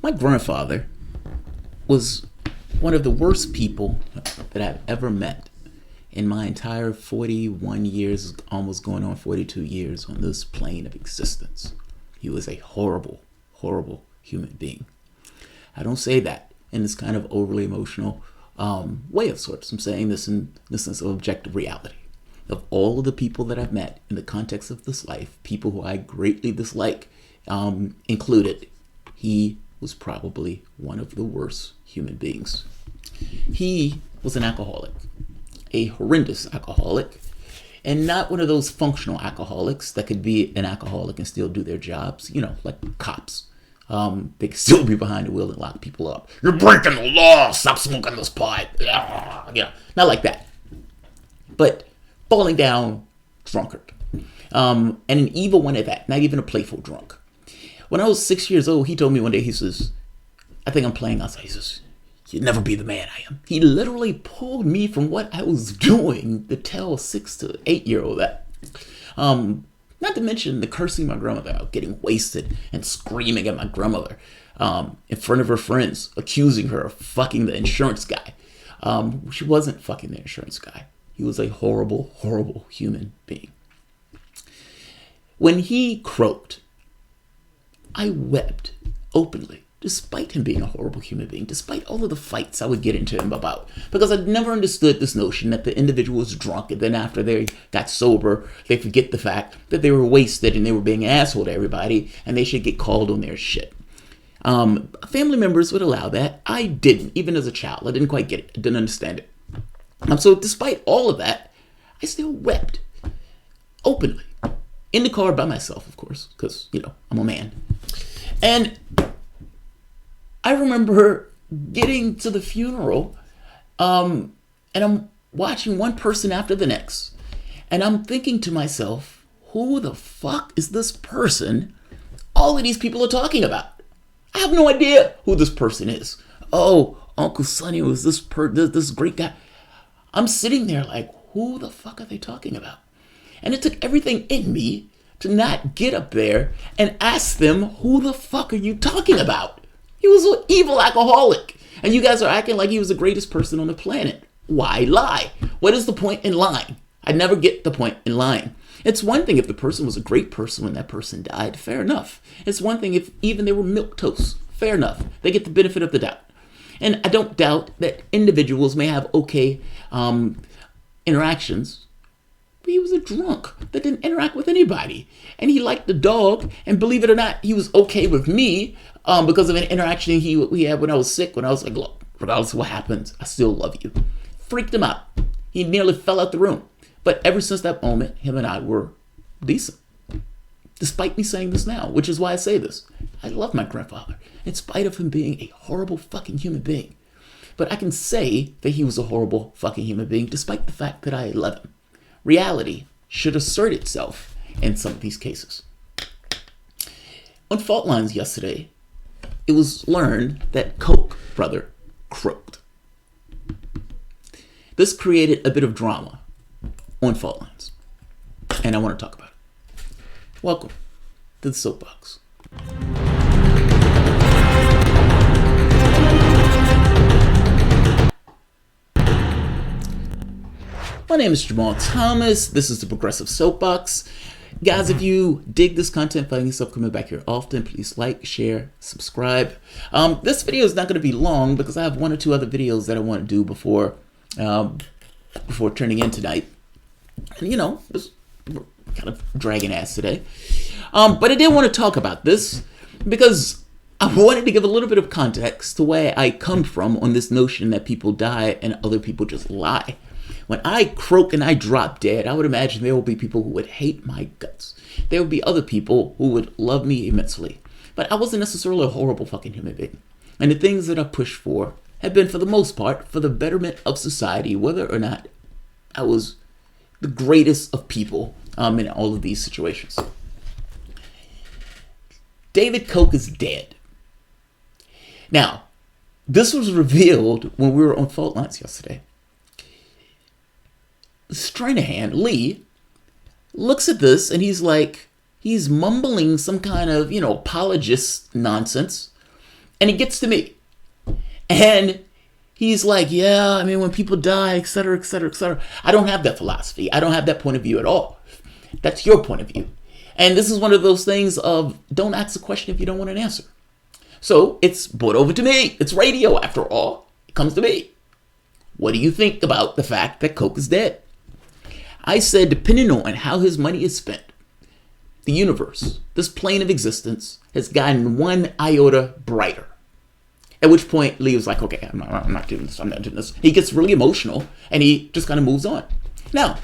My grandfather was one of the worst people that I've ever met in my entire 41 years, almost going on 42 years on this plane of existence. He was a horrible, horrible human being. I don't say that in this kind of overly emotional way of sorts. I'm saying this in the sense of objective reality. Of all of the people that I've met in the context of this life, people who I greatly dislike included, he was probably one of the worst human beings. He was an alcoholic, a horrendous alcoholic, and not one of those functional alcoholics that could be an alcoholic and still do their jobs, like cops. They could still be behind the wheel and lock people up. You're breaking the law. Stop smoking this pipe. Not like that. But falling down drunkard. And an evil one at that. Not even a playful drunk. When I was 6 years old, he told me one day, he says, I think I'm playing outside. He says, you'll never be the man I am. He literally pulled me from what I was doing to tell 6 to 8 year old that. Not to mention the cursing my grandmother out, getting wasted and screaming at my grandmother in front of her friends, accusing her of fucking the insurance guy. She wasn't fucking the insurance guy. He was a horrible, horrible human being. When he croaked, I wept openly, despite him being a horrible human being, despite all of the fights I would get into him about, because I'd never understood this notion that the individual was drunk and then after they got sober, they forget the fact that they were wasted and they were being an asshole to everybody and they should get called on their shit. Family members would allow that. I didn't, even as a child. I didn't quite get it. I didn't understand it. So despite all of that, I still wept openly in the car by myself, of course, because, I'm a man. And I remember getting to the funeral, and I'm watching one person after the next, and I'm thinking to myself, who the fuck is this person all of these people are talking about? I have no idea who this person is. Oh, Uncle Sonny was this great guy. I'm sitting there like, who the fuck are they talking about? And it took everything in me to not get up there and ask them, who the fuck are you talking about? He was an evil alcoholic. And you guys are acting like he was the greatest person on the planet. Why lie? What is the point in lying? I never get the point in lying. It's one thing if the person was a great person when that person died. Fair enough. It's one thing if even they were milquetoast. Fair enough. They get the benefit of the doubt. And I don't doubt that individuals may have okay interactions. But he was a drunk that didn't interact with anybody. And he liked the dog. And believe it or not, he was okay with me because of an interaction we had when I was sick. When I was like, look, regardless of what happens, I still love you. Freaked him out. He nearly fell out the room. But ever since that moment, him and I were decent. Despite me saying this now, which is why I say this. I love my grandfather, in spite of him being a horrible fucking human being. But I can say that he was a horrible fucking human being, despite the fact that I love him. Reality should assert itself in some of these cases. On Faultlines yesterday, it was learned that Koch brother croaked. This created a bit of drama on Faultlines, and I want to talk about it. Welcome to the Soapbox. My name is Jamarl Thomas. This is the Progressive Soapbox. Guys, if you dig this content, finding yourself coming back here often, please like, share, subscribe. This video is not going to be long because I have one or two other videos that I want to do before turning in tonight. And just kind of dragging ass today. But I did want to talk about this because I wanted to give a little bit of context to where I come from on this notion that people die and other people just lie. When I croak and I drop dead, I would imagine there will be people who would hate my guts. There would be other people who would love me immensely. But I wasn't necessarily a horrible fucking human being. And the things that I pushed for have been, for the most part, for the betterment of society, whether or not I was the greatest of people in all of these situations. David Koch is dead. Now, this was revealed when we were on Faultlines yesterday. Stranahan, Lee, looks at this and he's mumbling some kind of, apologist nonsense. And it gets to me. And he's like, yeah, I mean, when people die, et cetera, et cetera, et cetera. I don't have that philosophy. I don't have that point of view at all. That's your point of view. And this is one of those things of don't ask a question if you don't want an answer. So it's brought over to me. It's radio, after all. It comes to me. What do you think about the fact that Koch is dead? I said, depending on how his money is spent, the universe, this plane of existence, has gotten one iota brighter. At which point, Lee was like, okay, I'm not doing this. I'm not doing this. He gets really emotional, and he just kind of moves on. Now,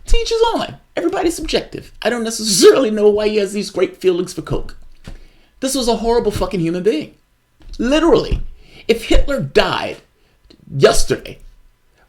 teach his own. Everybody's subjective. I don't necessarily know why he has these great feelings for Koch. This was a horrible fucking human being. Literally. If Hitler died yesterday,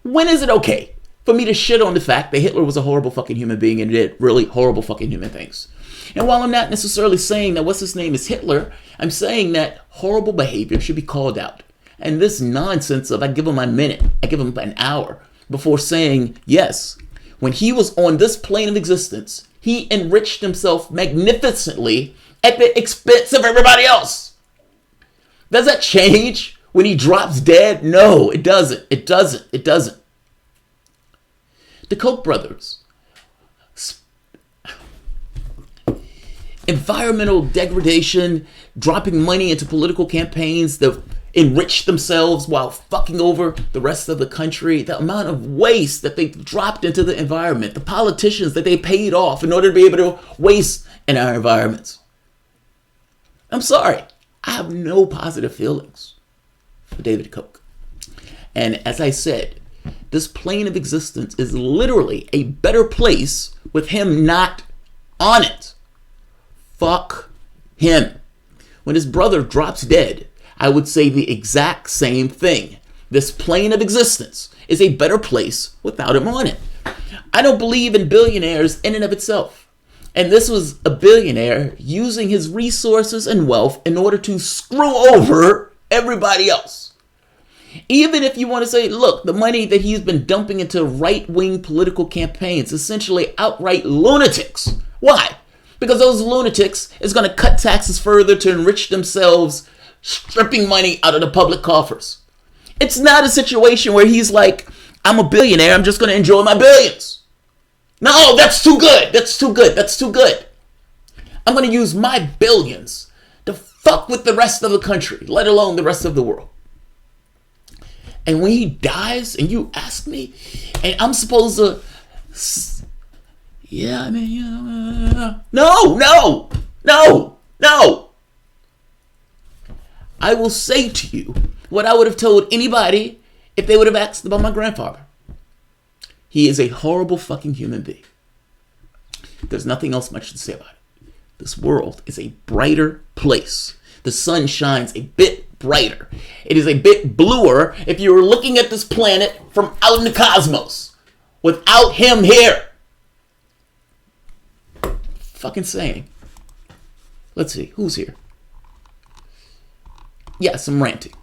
when is it okay for me to shit on the fact that Hitler was a horrible fucking human being and did really horrible fucking human things? And while I'm not necessarily saying that what's his name is Hitler, I'm saying that horrible behavior should be called out. And this nonsense of I give him a minute, I give him an hour before saying yes. When he was on this plane of existence, he enriched himself magnificently at the expense of everybody else. Does that change when he drops dead? No, it doesn't. It doesn't. It doesn't. The Koch brothers. Environmental degradation, dropping money into political campaigns that enrich themselves while fucking over the rest of the country, the amount of waste that they dropped into the environment, the politicians that they paid off in order to be able to waste in our environments. I'm sorry. I have no positive feelings for David Koch. And as I said, this plane of existence is literally a better place with him not on it. Fuck him. When his brother drops dead, I would say the exact same thing. This plane of existence is a better place without him on it. I don't believe in billionaires in and of itself. And this was a billionaire using his resources and wealth in order to screw over everybody else. Even if you want to say, look, the money that he's been dumping into right-wing political campaigns, essentially outright lunatics. Why? Because those lunatics is going to cut taxes further to enrich themselves, stripping money out of the public coffers. It's not a situation where he's like, I'm a billionaire, I'm just going to enjoy my billions. No, that's too good. That's too good. That's too good. I'm going to use my billions to fuck with the rest of the country, let alone the rest of the world. And when he dies and you ask me, and I'm supposed to, yeah, I mean, yeah, no. I will say to you what I would have told anybody if they would have asked about my grandfather. He is a horrible fucking human being. There's nothing else much to say about it. This world is a brighter place. The sun shines a bit brighter. It is a bit bluer if you were looking at this planet from out in the cosmos without him here. Fucking saying. Let's see, who's here? Yes, I'm ranting.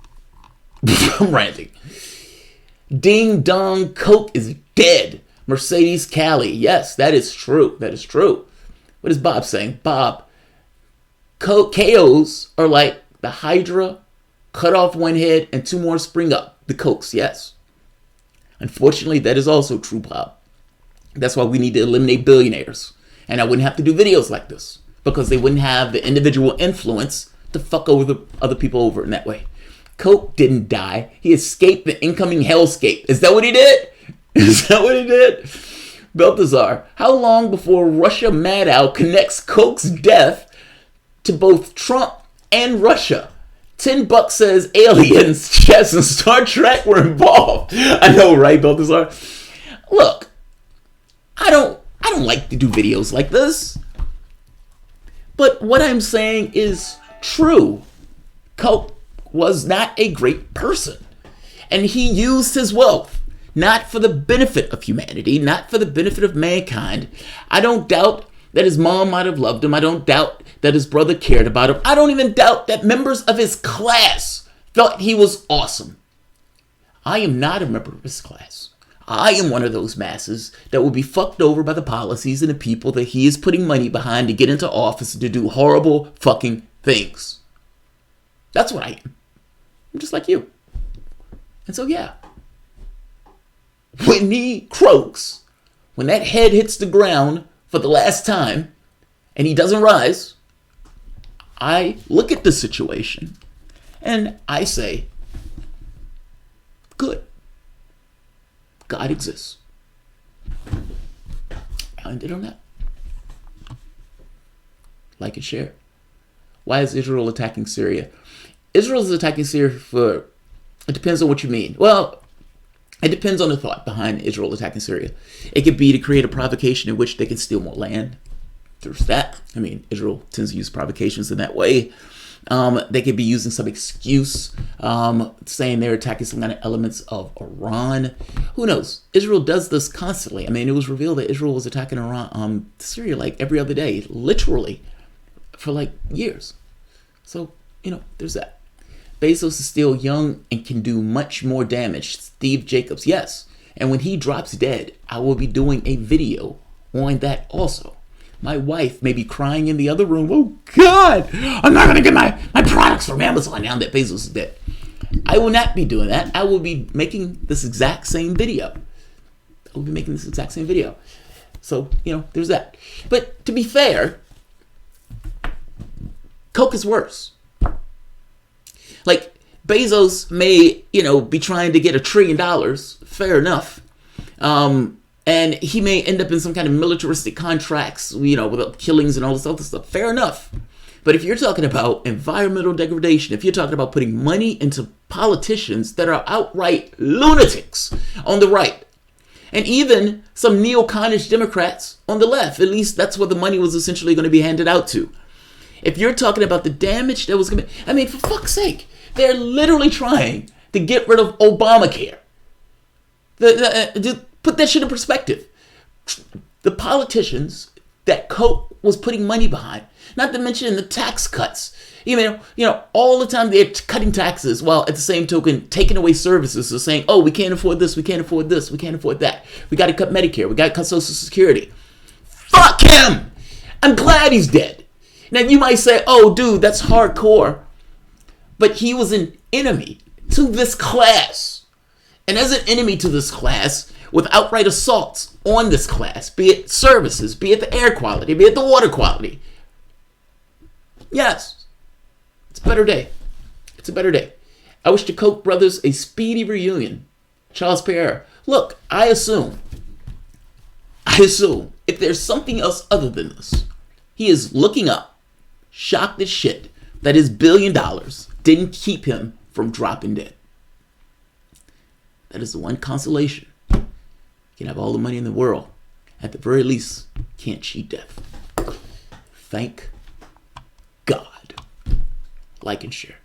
I'm ranting. Ding dong, Koch is dead. Mercedes Cali. Yes, that is true. That is true. What is Bob saying? Bob, KOs are like the Hydra, cut off one head and two more spring up. The Kochs, yes. Unfortunately, that is also true, Bob. That's why we need to eliminate billionaires. And I wouldn't have to do videos like this because they wouldn't have the individual influence to fuck over the other people over in that way. Koch didn't die. He escaped the incoming hellscape. Is that what he did? Is that what he did? Balthazar, how long before Russia Maddow connects Koch's death to both Trump and Russia? $10 says aliens, chess, and Star Trek were involved. I know, right, Balthazar? Look, I don't like to do videos like this. But what I'm saying is true. Koch was not a great person. And he used his wealth, not for the benefit of humanity, not for the benefit of mankind. I don't doubt that his mom might have loved him. I don't doubt that his brother cared about him. I don't even doubt that members of his class thought he was awesome. I am not a member of his class. I am one of those masses that will be fucked over by the policies and the people that he is putting money behind to get into office and to do horrible fucking things. That's what I am. I'm just like you. And so, yeah. When he croaks, when that head hits the ground for the last time, and he doesn't rise, I look at the situation and I say, good. God exists. I ended on that. Like and share. Why is Israel attacking Syria? Israel is attacking Syria for, it depends on what you mean. Well, it depends on the thought behind Israel attacking Syria. It could be to create a provocation in which they can steal more land. There's that. I mean, Israel tends to use provocations in that way. They could be using some excuse, saying they're attacking some kind of elements of Iran. Who knows? Israel does this constantly. I mean, it was revealed that Israel was attacking Iran, Syria like every other day, literally, for like years. So, there's that. Bezos is still young and can do much more damage. Steve Jacobs, yes. And when he drops dead, I will be doing a video on that also. My wife may be crying in the other room. Oh, God, I'm not going to get my products from Amazon now that Bezos is dead. I will not be doing that. I will be making this exact same video. So, there's that. But to be fair, Koch is worse. Like, Bezos may, be trying to get $1 trillion. Fair enough. And he may end up in some kind of militaristic contracts, with killings and all this other stuff. Fair enough. But if you're talking about environmental degradation, if you're talking about putting money into politicians that are outright lunatics on the right, and even some neo-Conish Democrats on the left, at least that's what the money was essentially going to be handed out to. If you're talking about the damage that was going to for fuck's sake, they're literally trying to get rid of Obamacare. Put that shit in perspective. The politicians that Koch was putting money behind, not to mention the tax cuts. All the time they're cutting taxes while at the same token taking away services. So saying, oh, we can't afford this, we can't afford this, we can't afford that. We got to cut Medicare, we got to cut Social Security. Fuck him! I'm glad he's dead. Now you might say, oh, dude, that's hardcore. But he was an enemy to this class. And as an enemy to this class, with outright assaults on this class, be it services, be it the air quality, be it the water quality. Yes, it's a better day. It's a better day. I wish the Koch brothers a speedy reunion. Charles Pierre. Look, I assume, if there's something else other than this, he is looking up, shocked as shit, that his $1 billion didn't keep him from dropping dead. That is the one consolation. You can have all the money in the world. At the very least, can't cheat death. Thank God. Like and share.